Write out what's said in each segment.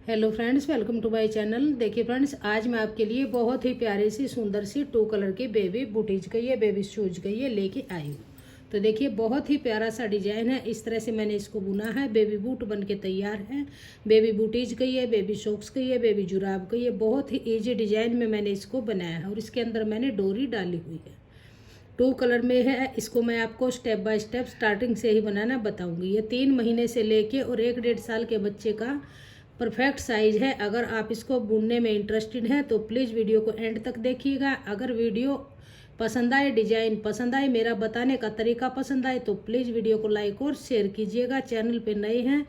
Hello friends, welcome to my channel. देखिए friends, आज मैं आपके लिए बहुत ही प्यारी सी सुंदर सी 2 कलर की बेबी बूटीज का ये बेबी शूज का ये लेके आई हूँ। तो देखिए बहुत ही प्यारा सा डिजाइन है। इस तरह से मैंने इसको बुना है। बेबी बूट बन के तैयार है। बेबी बूटीज का ये, बेबी सॉक्स का ये, बेबी जुराब का ये बहुत ही ईजी डिजाइन में मैंने इसको बनाया है और इसके अंदर मैंने डोरी डाली हुई है। 2 कलर में है। इसको मैं आपको स्टेप बाय स्टेप स्टार्टिंग से ही बनाना बताऊंगी। ये 3 महीने से लेके और 1-1.5 साल के बच्चे का परफेक्ट साइज है। अगर आप इसको बुनने में इंटरेस्टेड हैं तो प्लीज़ वीडियो को एंड तक देखिएगा। अगर वीडियो पसंद आए, डिजाइन पसंद आए, मेरा बताने का तरीका पसंद आए तो प्लीज़ वीडियो को लाइक और शेयर कीजिएगा। चैनल पे नए हैं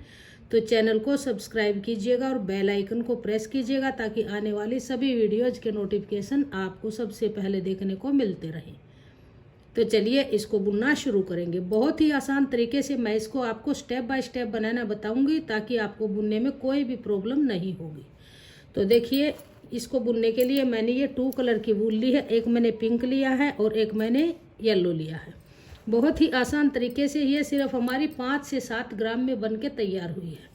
तो चैनल को सब्सक्राइब कीजिएगा और बेल आइकन को प्रेस कीजिएगा ताकि आने वाली सभी वीडियोज के नोटिफिकेशन आपको सबसे पहले देखने को मिलते रहें। तो चलिए इसको बुनना शुरू करेंगे। बहुत ही आसान तरीके से मैं इसको आपको स्टेप बाय स्टेप बनाना बताऊंगी ताकि आपको बुनने में कोई भी प्रॉब्लम नहीं होगी। तो देखिए, इसको बुनने के लिए मैंने ये 2 कलर की वूल ली है। एक मैंने पिंक लिया है और एक मैंने येलो लिया है। बहुत ही आसान तरीके से ये सिर्फ हमारी 5 से 7 ग्राम में बन के तैयार हुई है।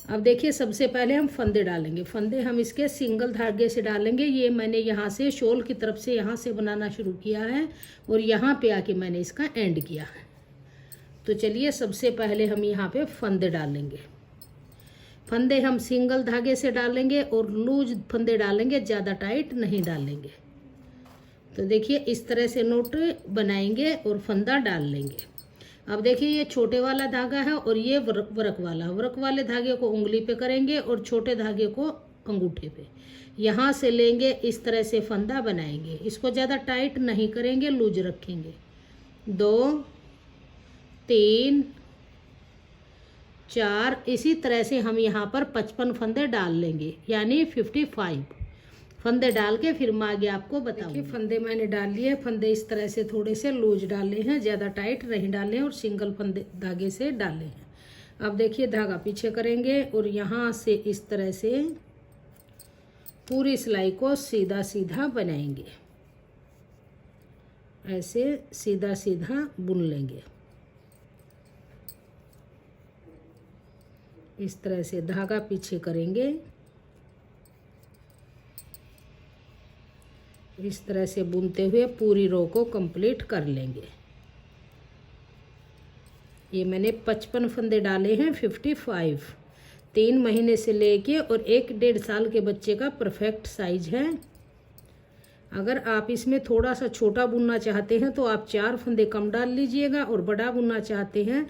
अब देखिए, सबसे पहले हम फंदे डालेंगे। फंदे हम इसके सिंगल धागे से डालेंगे। ये मैंने यहाँ से शॉल की तरफ से यहाँ से बनाना शुरू किया है और यहाँ पे आके मैंने इसका एंड किया है। तो चलिए, सबसे पहले हम यहाँ पे फंदे डालेंगे। फंदे हम सिंगल धागे से डालेंगे और लूज फंदे डालेंगे, ज़्यादा टाइट नहीं डालेंगे। तो देखिए, इस तरह से नोट बनाएंगे और फंदा डाल लेंगे। अब देखिए, ये छोटे वाला धागा है और ये वर्क वाला। वर्क वाले धागे को उंगली पे करेंगे और छोटे धागे को अंगूठे पे। यहाँ से लेंगे, इस तरह से फंदा बनाएंगे। इसको ज़्यादा टाइट नहीं करेंगे, लूज रखेंगे। 2 3 4 इसी तरह से हम यहाँ पर 55 फंदे डाल लेंगे, यानी 55 फंदे डाल के फिर मैं आगे आपको बताऊंगी। फंदे मैंने डाल लिए। फंदे इस तरह से थोड़े से लूज डाले हैं, ज़्यादा टाइट नहीं डाले हैं और सिंगल फंदे धागे से डाले हैं। अब देखिए, धागा पीछे करेंगे और यहाँ से इस तरह से पूरी सिलाई को सीधा सीधा बनाएंगे। ऐसे सीधा सीधा बुन लेंगे। इस तरह से धागा पीछे करेंगे। इस तरह से बुनते हुए पूरी रो को कंप्लीट कर लेंगे। ये मैंने 55 फंदे डाले हैं। 55 3 महीने से लेके और 1-1.5 साल के बच्चे का परफेक्ट साइज है। अगर आप इसमें थोड़ा सा छोटा बुनना चाहते हैं तो आप 4 फंदे कम डाल लीजिएगा और बड़ा बुनना चाहते हैं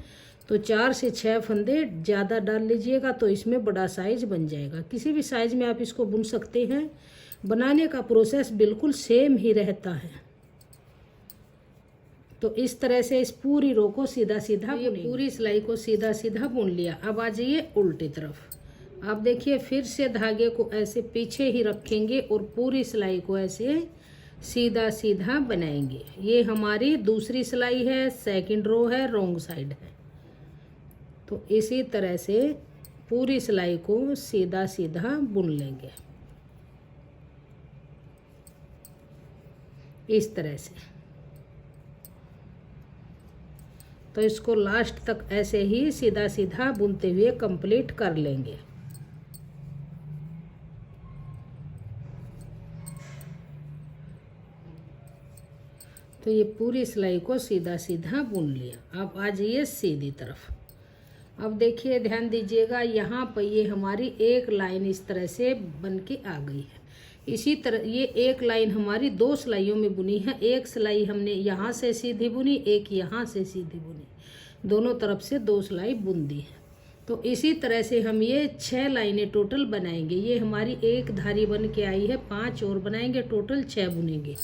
तो 4 से 6 फंदे ज़्यादा डाल लीजिएगा, तो इसमें बड़ा साइज बन जाएगा। किसी भी साइज में आप इसको बुन सकते हैं। बनाने का प्रोसेस बिल्कुल सेम ही रहता है। तो इस तरह से इस पूरी रो को सीधा सीधा पूरी सिलाई को सीधा सीधा बुन लिया। अब आ जाइए उल्टी तरफ। अब देखिए, फिर से धागे को ऐसे पीछे ही रखेंगे और पूरी सिलाई को ऐसे सीधा सीधा बनाएंगे। ये हमारी दूसरी सिलाई है, सेकंड रो है, रॉन्ग साइड है। तो इसी तरह से पूरी सिलाई को सीधा सीधा बुन लेंगे, इस तरह से। तो इसको लास्ट तक ऐसे ही सीधा सीधा बुनते हुए कंप्लीट कर लेंगे। तो ये पूरी सिलाई को सीधा सीधा बुन लिया। अब आ जाइए सीधी तरफ। अब देखिए, ध्यान दीजिएगा, यहाँ पर ये हमारी एक लाइन इस तरह से बन के आ गई है। इसी तरह ये एक लाइन हमारी 2 सिलाइयों में बुनी है। एक सिलाई हमने यहाँ से सीधी बुनी, एक यहाँ से सीधी बुनी, दोनों तरफ से 2 सिलाई बुन दी है। तो इसी तरह से हम ये 6 लाइनें टोटल बनाएंगे। ये हमारी एक धारी बन के आई है, 5 और बनाएंगे, टोटल 6 बुनेंगे।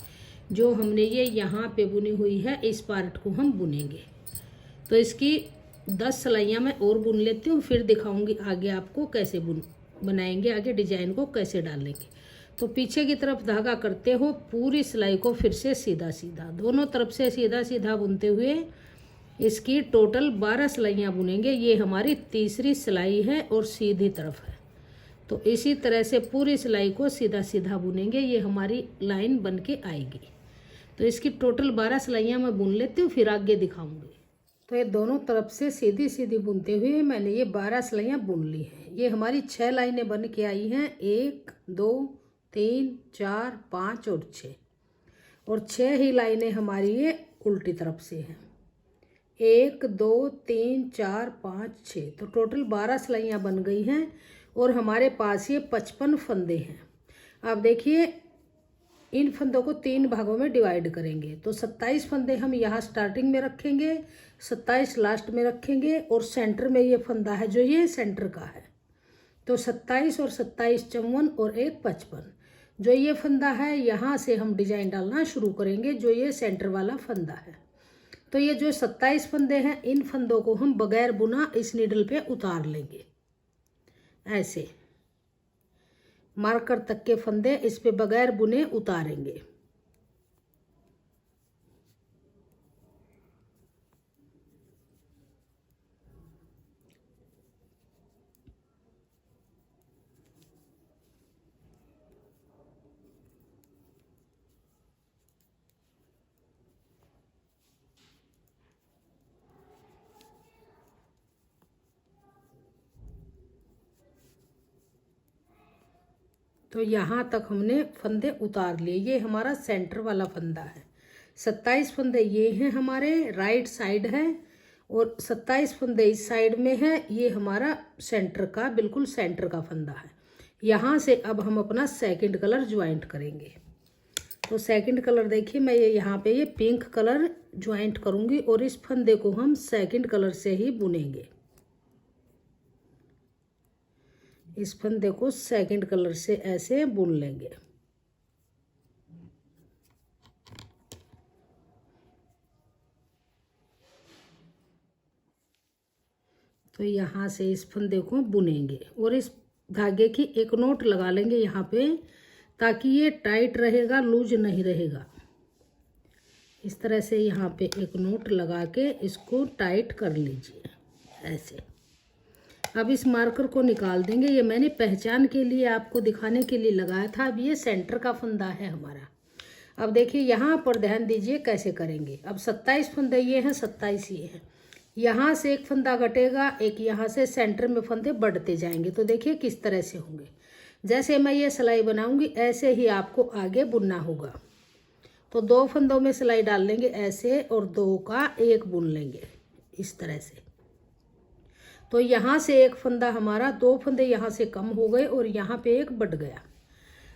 जो हमने ये यहाँ पे बुनी हुई है, इस पार्ट को हम बुनेंगे। तो इसकी 10 सिलाइयाँ मैं और बुन लेती हूँ, फिर दिखाऊंगी आगे आपको कैसे बनाएंगे, आगे डिजाइन को कैसे डालेंगे। तो पीछे की तरफ धागा करते हो, पूरी सिलाई को फिर से सीधा सीधा दोनों तरफ से सीधा सीधा बुनते हुए इसकी टोटल 12 सिलाइयाँ बुनेंगे। ये हमारी तीसरी सिलाई है और सीधी तरफ है। तो इसी तरह से पूरी सिलाई को सीधा सीधा बुनेंगे। ये हमारी लाइन बन के आएगी। तो इसकी टोटल 12 सिलाइयाँ मैं बुन लेती हूँ, फिर आगे दिखाऊंगी। तो ये दोनों तरफ से सीधी सीधी बुनते हुए मैंने ये 12 सिलाइयाँ बुन ली हैं। ये हमारी 6 लाइनें बन के आई हैं, 1 2 3 4 5 और 6, और 6 ही लाइनें हमारी ये उल्टी तरफ से हैं, 1 2 3 4 5 6, तो टोटल 12 सिलाइयाँ बन गई हैं और हमारे पास ये 55 फंदे हैं। अब देखिए इन फंदों को 3 भागों में डिवाइड करेंगे, तो 27 फंदे हम यहाँ स्टार्टिंग में रखेंगे, 27 लास्ट में रखेंगे, और सेंटर में ये फंदा है जो ये सेंटर का है, तो 27 और 27 54 और 1 55। जो ये फंदा है यहाँ से हम डिजाइन डालना शुरू करेंगे, जो ये सेंटर वाला फंदा है। तो ये जो 27 फंदे हैं, इन फंदों को हम बगैर बुना इस नीडल पे उतार लेंगे, ऐसे मार्कर तक के फंदे इस पे बगैर बुने उतारेंगे। तो यहाँ तक हमने फंदे उतार लिए। ये हमारा सेंटर वाला फंदा है। 27 फंदे ये हैं हमारे राइट साइड है, और 27 फंदे इस साइड में है। ये हमारा सेंटर का बिल्कुल सेंटर का फंदा है। यहाँ से अब हम अपना सेकंड कलर ज्वाइंट करेंगे। तो सेकंड कलर देखिए, मैं ये यहाँ पे ये पिंक कलर ज्वाइंट करूँगी और इस फंदे को हम सेकंड कलर से ही बुनेंगे। इस फंदे को सेकंड कलर से ऐसे बुन लेंगे। तो यहाँ से इस फंदे को बुनेंगे और इस धागे की एक नोट लगा लेंगे यहाँ पे, ताकि ये टाइट रहेगा, लूज नहीं रहेगा। इस तरह से यहाँ पे एक नोट लगा के इसको टाइट कर लीजिए ऐसे। अब इस मार्कर को निकाल देंगे। ये मैंने पहचान के लिए आपको दिखाने के लिए लगाया था। अब ये सेंटर का फंदा है हमारा। अब देखिए यहाँ पर ध्यान दीजिए कैसे करेंगे। अब 27 फंदे ये हैं, 27 ये हैं। यहाँ से एक फंदा घटेगा, एक यहाँ से सेंटर में फंदे बढ़ते जाएंगे। तो देखिए किस तरह से होंगे। जैसे मैं ये सिलाई बनाऊंगी ऐसे ही आपको आगे बुनना होगा। तो 2 फंदों में सिलाई डाल लेंगे ऐसे, और 2 का 1 बुन लेंगे इस तरह से। तो यहाँ से एक फंदा हमारा, 2 फंदे यहाँ से कम हो गए और यहाँ पे एक बढ़ गया।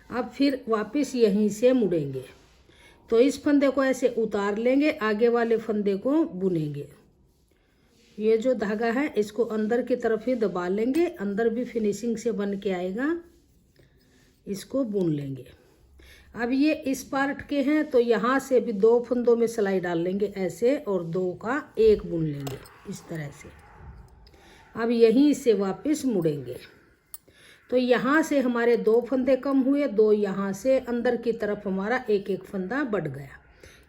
अब फिर वापस यहीं से मुड़ेंगे। तो इस फंदे को ऐसे उतार लेंगे, आगे वाले फंदे को बुनेंगे। ये जो धागा है इसको अंदर की तरफ ही दबा लेंगे, अंदर भी फिनिशिंग से बन के आएगा। इसको बुन लेंगे। अब ये इस पार्ट के हैं, तो यहाँ से भी 2 फंदों में सिलाई डाल लेंगे ऐसे, और 2 का 1 बुन लेंगे इस तरह से। अब यहीं से वापस मुड़ेंगे। तो यहाँ से हमारे 2 फंदे कम हुए, 2 यहाँ से अंदर की तरफ हमारा 1 फंदा बढ़ गया।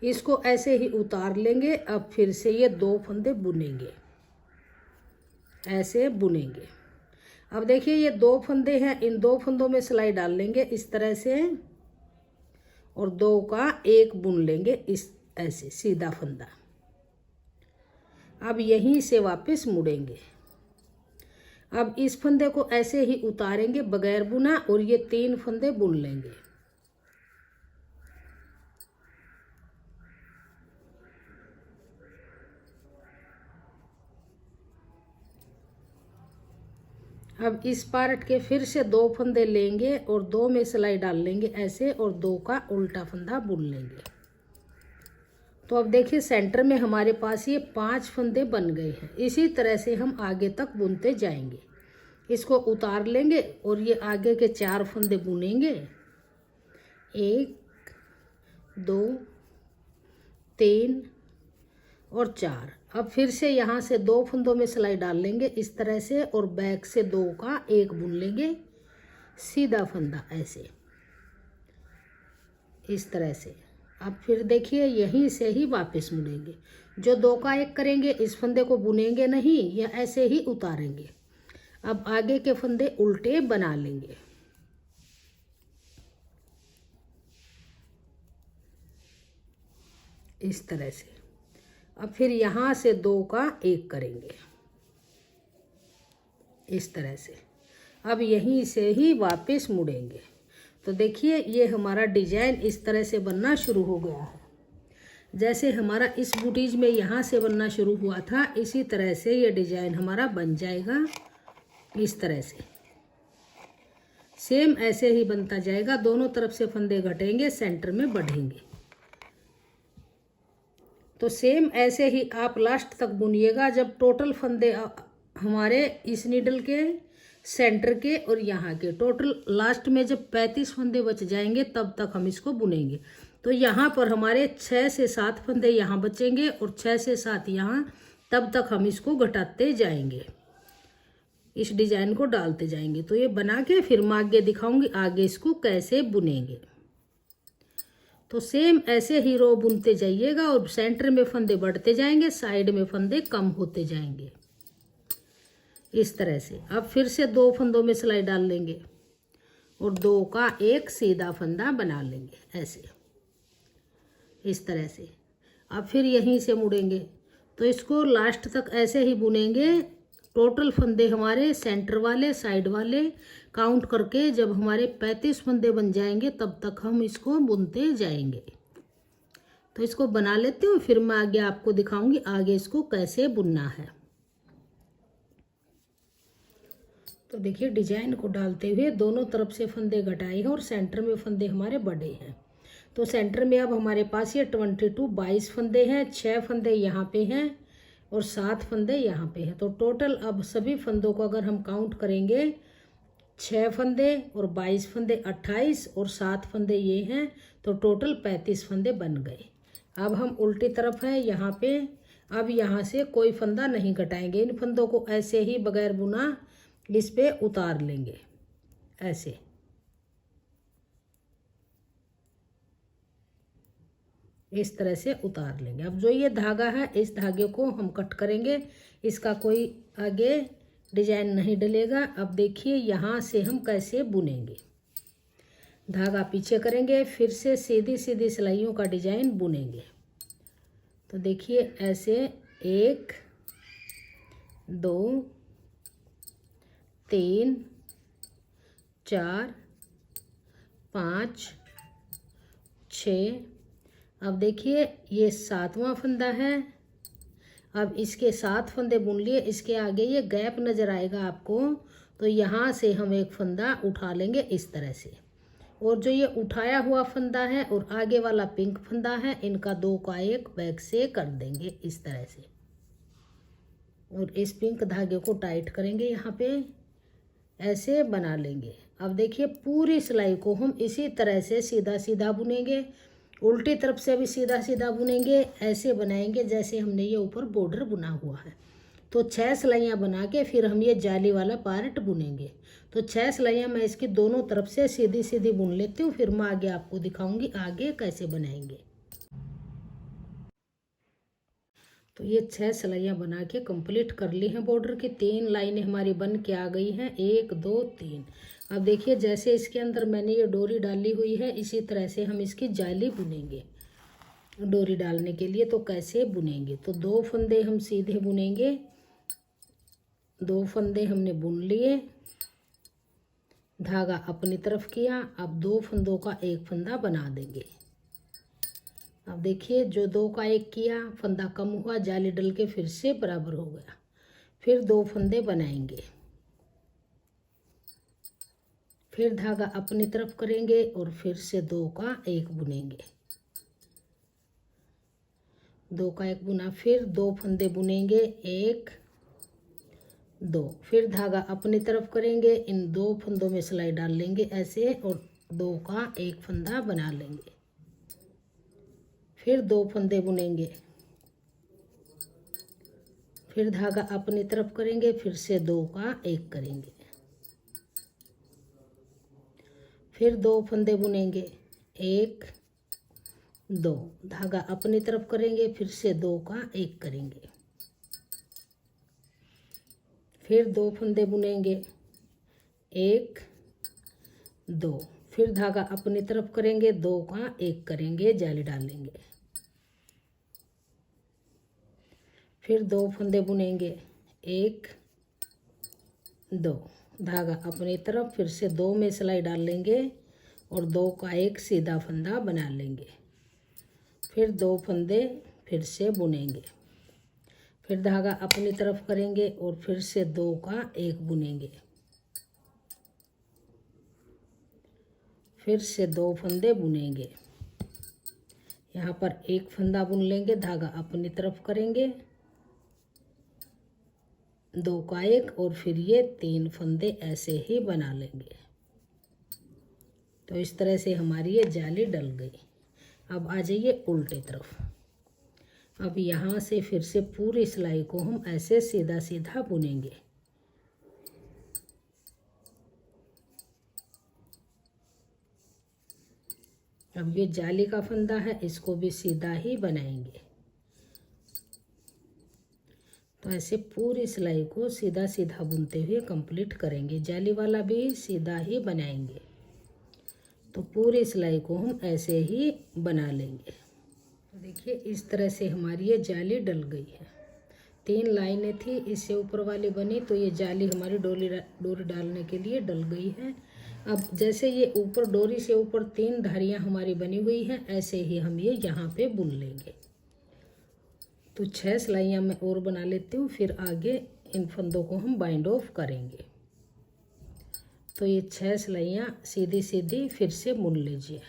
इसको ऐसे ही उतार लेंगे। अब फिर से ये 2 फंदे बुनेंगे, ऐसे बुनेंगे। अब देखिए ये 2 फंदे हैं, इन 2 फंदों में सिलाई डाल लेंगे इस तरह से, और 2 का 1 बुन लेंगे इस ऐसे सीधा फंदा। अब यहीं से वापस मुड़ेंगे। अब इस फंदे को ऐसे ही उतारेंगे बगैर बुना, और ये 3 फंदे बुन लेंगे। अब इस पार्ट के फिर से 2 फंदे लेंगे और 2 में सिलाई डाल लेंगे ऐसे, और 2 का उल्टा फंदा बुन लेंगे। तो अब देखिए सेंटर में हमारे पास ये 5 फंदे बन गए हैं। इसी तरह से हम आगे तक बुनते जाएंगे। इसको उतार लेंगे और ये आगे के 4 फंदे बुनेंगे, 1 2 3 और 4। अब फिर से यहाँ से 2 फंदों में सिलाई डाल लेंगे इस तरह से, और बैक से 2 का 1 बुन लेंगे सीधा फंदा ऐसे इस तरह से। अब फिर देखिए यहीं से ही वापस मुड़ेंगे। जो 2 का 1 करेंगे, इस फंदे को बुनेंगे नहीं, या ऐसे ही उतारेंगे। अब आगे के फंदे उल्टे बना लेंगे इस तरह से। अब फिर यहाँ से 2 का 1 करेंगे इस तरह से। अब यहीं से ही वापस मुड़ेंगे। तो देखिए ये हमारा डिजाइन इस तरह से बनना शुरू हो गया है। जैसे हमारा इस बूटीज में यहाँ से बनना शुरू हुआ था, इसी तरह से ये डिजाइन हमारा बन जाएगा इस तरह से। सेम ऐसे ही बनता जाएगा, दोनों तरफ से फंदे घटेंगे, सेंटर में बढ़ेंगे। तो सेम ऐसे ही आप लास्ट तक बुनिएगा, जब टोटल फंदे हमारे इस नीडल के, सेंटर के और यहाँ के टोटल लास्ट में जब 35 फंदे बच जाएंगे तब तक हम इसको बुनेंगे। तो यहाँ पर हमारे 6 से 7 फंदे यहाँ बचेंगे और 6 से 7 यहाँ, तब तक हम इसको घटाते जाएंगे, इस डिजाइन को डालते जाएंगे। तो ये बना के फिर मैं आगे दिखाऊंगी आगे इसको कैसे बुनेंगे। तो सेम ऐसे ही रो बुनते जाइएगा और सेंटर में फंदे बढ़ते जाएंगे, साइड में फंदे कम होते जाएंगे इस तरह से। अब फिर से 2 फंदों में सिलाई डाल लेंगे और 2 का 1 सीधा फंदा बना लेंगे ऐसे इस तरह से। अब फिर यहीं से मुड़ेंगे। तो इसको लास्ट तक ऐसे ही बुनेंगे। टोटल फंदे हमारे सेंटर वाले, साइड वाले काउंट करके जब हमारे 35 फंदे बन जाएंगे तब तक हम इसको बुनते जाएंगे। तो इसको बना लेते हो, फिर मैं आगे आपको दिखाऊंगी आगे इसको कैसे बुनना है। तो देखिए डिजाइन को डालते हुए दोनों तरफ से फंदे घटाए हैं और सेंटर में फंदे हमारे बड़े हैं। तो सेंटर में अब हमारे पास ये 22 फंदे हैं, 6 फंदे यहाँ पे हैं और 7 फंदे यहाँ पे हैं। तो टोटल अब सभी फंदों को अगर हम काउंट करेंगे, 6 फंदे और 22 फंदे 28 और 7 फंदे ये हैं, तो टोटल 35 फंदे बन गए। अब हम उल्टी तरफ है यहाँ पे। अब यहाँ से कोई फंदा नहीं घटाएंगे, इन फंदों को ऐसे ही बगैर बुना इस पे उतार लेंगे ऐसे। इस तरह से उतार लेंगे। अब जो ये धागा है इस धागे को हम कट करेंगे, इसका कोई आगे डिजाइन नहीं डलेगा। अब देखिए यहाँ से हम कैसे बुनेंगे। धागा पीछे करेंगे, फिर से सीधी सीधी सिलाइयों का डिजाइन बुनेंगे। तो देखिए ऐसे 1 2 3 4 5 6। अब देखिए ये 7वां फंदा है। अब इसके 7 फंदे बुन लिए, इसके आगे ये गैप नज़र आएगा आपको, तो यहाँ से हम एक फंदा उठा लेंगे इस तरह से। और जो ये उठाया हुआ फंदा है और आगे वाला पिंक फंदा है, इनका 2 का 1 बैक से कर देंगे इस तरह से। और इस पिंक धागे को टाइट करेंगे, यहाँ पे ऐसे बना लेंगे। अब देखिए पूरी सिलाई को हम इसी तरह से सीधा सीधा बुनेंगे, उल्टी तरफ से भी सीधा सीधा बुनेंगे, ऐसे बनाएंगे जैसे हमने ये ऊपर बॉर्डर बुना हुआ है। तो 6 सिलाइयाँ बना के फिर हम ये जाली वाला पार्ट बुनेंगे। तो 6 सिलाइयाँ मैं इसकी दोनों तरफ से सीधी सीधी बुन लेती हूँ, फिर मैं आगे आपको दिखाऊंगी आगे कैसे बनाएंगे। तो ये 6 सिलाइयाँ बना के कंप्लीट कर ली हैं। बॉर्डर की 3 लाइनें हमारी बन के आ गई हैं, 1 2 3। अब देखिए जैसे इसके अंदर मैंने ये डोरी डाली हुई है, इसी तरह से हम इसकी जाली बुनेंगे। डोरी डालने के लिए तो कैसे बुनेंगे, तो 2 फंदे हम सीधे बुनेंगे। 2 फंदे हमने बुन लिए, धागा अपनी तरफ किया। अब 2 फंदों का 1 फंदा बना देंगे। अब देखिए जो 2 का 1 किया, फंदा कम हुआ, जाली डल के फिर से बराबर हो गया। फिर 2 फंदे बनाएंगे, फिर धागा अपनी तरफ करेंगे और फिर से 2 का 1 बुनेंगे। 2 का 1 बुना, फिर 2 फंदे बुनेंगे, 1 2, फिर धागा अपनी तरफ करेंगे, इन 2 फंदों में सिलाई डाल लेंगे ऐसे और 2 का 1 फंदा बना लेंगे। फिर 2 फंदे बुनेंगे, फिर धागा अपनी तरफ करेंगे, फिर से 2 का 1 करेंगे, फिर 2 फंदे बुनेंगे, 1 2, धागा अपनी तरफ करेंगे, फिर से 2 का 1 करेंगे, फिर 2 फंदे बुनेंगे, 1 2, फिर धागा अपनी तरफ करेंगे, 2 का 1 करेंगे, जाली डालेंगे, फिर 2 फंदे बुनेंगे, 1 2, धागा अपनी तरफ, फिर से 2 में सिलाई डाल लेंगे और 2 का एक सीधा फंदा बना लेंगे। फिर 2 फंदे फिर से बुनेंगे, फिर धागा अपनी तरफ करेंगे और फिर से 2 का एक बुनेंगे, फिर से 2 फंदे बुनेंगे। यहाँ पर एक फंदा बुन लेंगे, धागा अपनी तरफ करेंगे, 2 का एक और फिर ये 3 फंदे ऐसे ही बना लेंगे। तो इस तरह से हमारी ये जाली डल गई। अब आ जाइए उल्टे तरफ। अब यहाँ से फिर से पूरी सिलाई को हम ऐसे सीधा सीधा बुनेंगे। अब ये जाली का फंदा है, इसको भी सीधा ही बनाएंगे। तो ऐसे पूरी सिलाई को सीधा सीधा बुनते हुए कंप्लीट करेंगे। जाली वाला भी सीधा ही बनाएंगे। तो पूरी सिलाई को हम ऐसे ही बना लेंगे। तो देखिए इस तरह से हमारी ये जाली डल गई है। 3 लाइनें थी, इससे ऊपर वाली बनी, तो ये जाली हमारी डोरी डालने के लिए डल गई है। अब जैसे ये ऊपर डोरी से ऊपर 3 धारियाँ हमारी बनी हुई हैं, ऐसे ही हम ये यहाँ पे बुन लेंगे। तो 6 सिलाइयाँ मैं और बना लेती हूँ, फिर आगे इन फंदों को हम बाइंड ऑफ करेंगे। तो ये 6 सिलाइयाँ सीधी सीधी फिर से बुन लीजिए।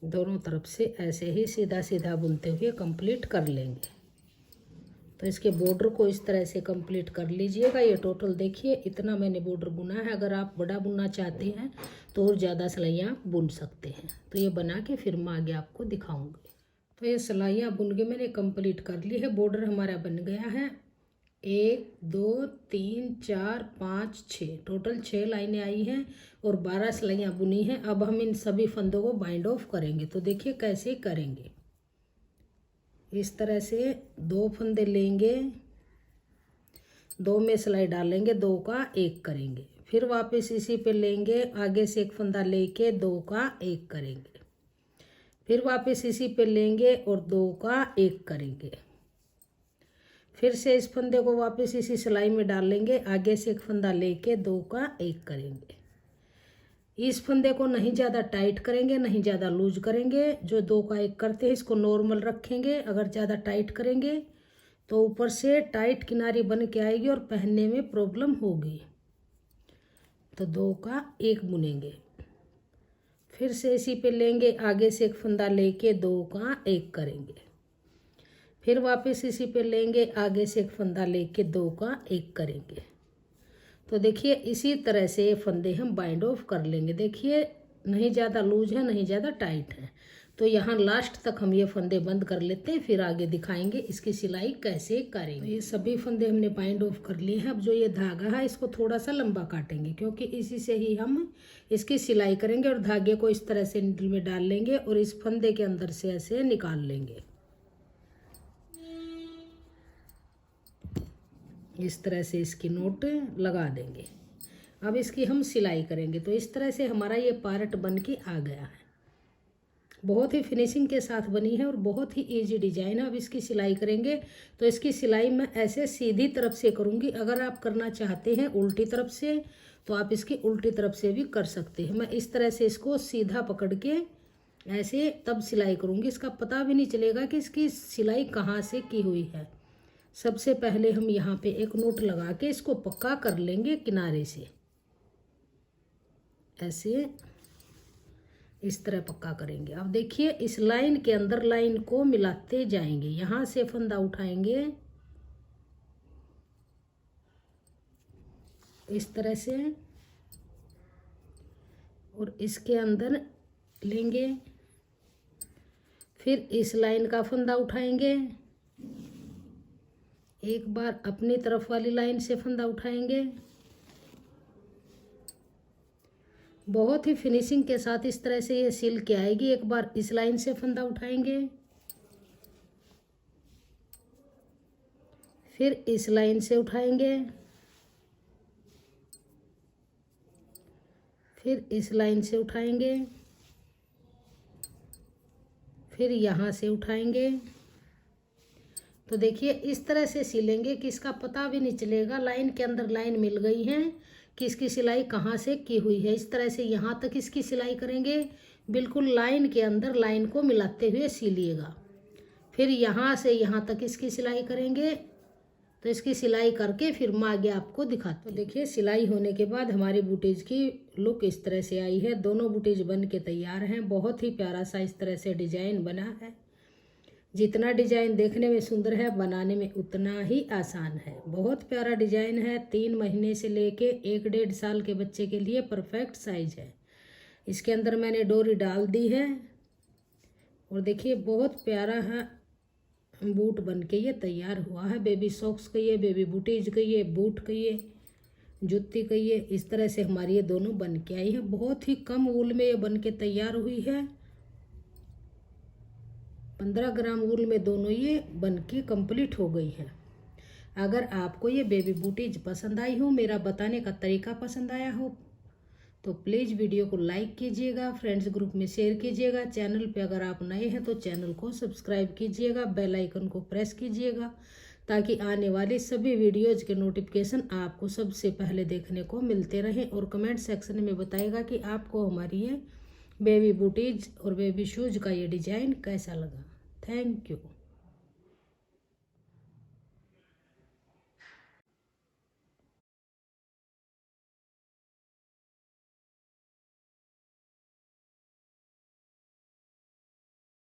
दोनों तरफ से ऐसे ही सीधा सीधा बुनते हुए कंप्लीट कर लेंगे। तो इसके बॉर्डर को इस तरह से कंप्लीट कर लीजिएगा। ये टोटल देखिए इतना मैंने बॉर्डर बुना है। अगर आप बड़ा बुनना चाहते हैं तो और ज़्यादा सिलाइयाँ बुन सकते हैं। तो ये बना के फिर मैं आगे आपको दिखाऊंगी। तो ये सिलाइयाँ बुन के मैंने कंप्लीट कर ली है। बॉर्डर हमारा बन गया है। 1 2 3 4 5 6, टोटल 6 लाइनें आई हैं और 12 सिलाइयाँ बुनी हैं। अब हम इन सभी फंदों को बाइंड ऑफ करेंगे। तो देखिए कैसे करेंगे। इस तरह से 2 फंदे लेंगे, 2 में सिलाई डालेंगे, 2 का एक करेंगे, फिर वापस इसी पे लेंगे, आगे से एक फंदा लेके 2 का एक करेंगे, फिर वापस इसी पे लेंगे और 2 का एक करेंगे, फिर से इस फंदे को वापस इसी सिलाई में डाल लेंगे, आगे से एक फंदा लेके 2 का एक करेंगे। इस फंदे को नहीं ज़्यादा टाइट करेंगे, नहीं ज़्यादा लूज करेंगे। जो 2 का एक करते हैं इसको नॉर्मल रखेंगे। अगर ज़्यादा टाइट करेंगे तो ऊपर से टाइट किनारी बन के आएगी और पहनने में प्रॉब्लम होगी। तो 2 का एक बुनेंगे, फिर से इसी पे लेंगे, आगे से एक फंदा लेके 2 का एक करेंगे, फिर वापस इसी पे लेंगे, आगे से एक फंदा लेके 2 का एक करेंगे। तो देखिए इसी तरह से ये फंदे हम बाइंड ऑफ कर लेंगे। देखिए नहीं ज़्यादा लूज है, नहीं ज़्यादा टाइट है। तो यहाँ लास्ट तक हम ये फंदे बंद कर लेते हैं, फिर आगे दिखाएंगे इसकी सिलाई कैसे करेंगे। तो ये सभी फंदे हमने बाइंड ऑफ कर लिए हैं। अब जो ये धागा है इसको थोड़ा सा लंबा काटेंगे, क्योंकि इसी से ही हम इसकी सिलाई करेंगे। और धागे को इस तरह से नीडल में डाल लेंगे और इस फंदे के अंदर से ऐसे निकाल लेंगे। इस तरह से इसकी नोट लगा देंगे। अब इसकी हम सिलाई करेंगे। तो इस तरह से हमारा ये पार्ट बन के आ गया है। बहुत ही फिनिशिंग के साथ बनी है और बहुत ही इजी डिजाइन है। अब इसकी सिलाई करेंगे। तो इसकी सिलाई मैं ऐसे सीधी तरफ से करूँगी। अगर आप करना चाहते हैं उल्टी तरफ से तो आप इसकी उल्टी तरफ से भी कर सकते हैं। मैं इस तरह से इसको सीधा पकड़ के ऐसे तब सिलाई करूँगी। इसका पता भी नहीं चलेगा कि इसकी सिलाई कहाँ से की हुई है। सबसे पहले हम यहाँ पे एक नोट लगा के इसको पक्का कर लेंगे किनारे से। ऐसे इस तरह पक्का करेंगे। अब देखिए इस लाइन के अंदर लाइन को मिलाते जाएंगे। यहाँ से फंदा उठाएंगे इस तरह से और इसके अंदर लेंगे, फिर इस लाइन का फंदा उठाएंगे, एक बार अपनी तरफ वाली लाइन से फंदा उठाएंगे। बहुत ही फिनिशिंग के साथ इस तरह से ये सिल के आएगी। एक बार इस लाइन से फंदा उठाएंगे, फिर इस लाइन से उठाएंगे, फिर इस लाइन से उठाएंगे, फिर यहाँ से उठाएंगे। तो देखिए इस तरह से सिलेंगे कि इसका पता भी नहीं चलेगा, लाइन के अंदर लाइन मिल गई है कि इसकी सिलाई कहाँ से की हुई है। इस तरह से यहाँ तक इसकी सिलाई करेंगे, बिल्कुल लाइन के अंदर लाइन को मिलाते हुए सिलिएगा। फिर यहाँ से यहाँ तक इसकी सिलाई करेंगे। तो इसकी सिलाई करके फिर मैं आगे आपको दिखाती हूँ। तो देखिए सिलाई होने के बाद हमारी बूटीज की लुक इस तरह से आई है। दोनों बूटीज बन के तैयार हैं। बहुत ही प्यारा सा इस तरह से डिजाइन बना है। जितना डिजाइन देखने में सुंदर है, बनाने में उतना ही आसान है। बहुत प्यारा डिजाइन है। 3 महीने से लेके 1-1.5 साल के बच्चे के लिए परफेक्ट साइज है। इसके अंदर मैंने डोरी डाल दी है और देखिए बहुत प्यारा है बूट बन के ये तैयार हुआ है। बेबी सॉक्स कहिए, बेबी बूटीज कहिए, बूट कहिए, जुत्ती कहिए, इस तरह से हमारी ये दोनों बन के आई है। बहुत ही कम वूल में ये बन के तैयार हुई है। 15 ग्राम वूल में दोनों ये बन के कंप्लीट हो गई है। अगर आपको ये बेबी बूटीज पसंद आई हो, मेरा बताने का तरीका पसंद आया हो, तो प्लीज़ वीडियो को लाइक कीजिएगा, फ्रेंड्स ग्रुप में शेयर कीजिएगा। चैनल पे अगर आप नए हैं तो चैनल को सब्सक्राइब कीजिएगा, बेल आइकन को प्रेस कीजिएगा ताकि आने वाली सभी वीडियोज़ के नोटिफिकेशन आपको सबसे पहले देखने को मिलते रहें। और कमेंट सेक्शन में बताइएगा कि आपको हमारी ये बेबी बूटीज और बेबी शूज़ का ये डिज़ाइन कैसा लगा। Thank you.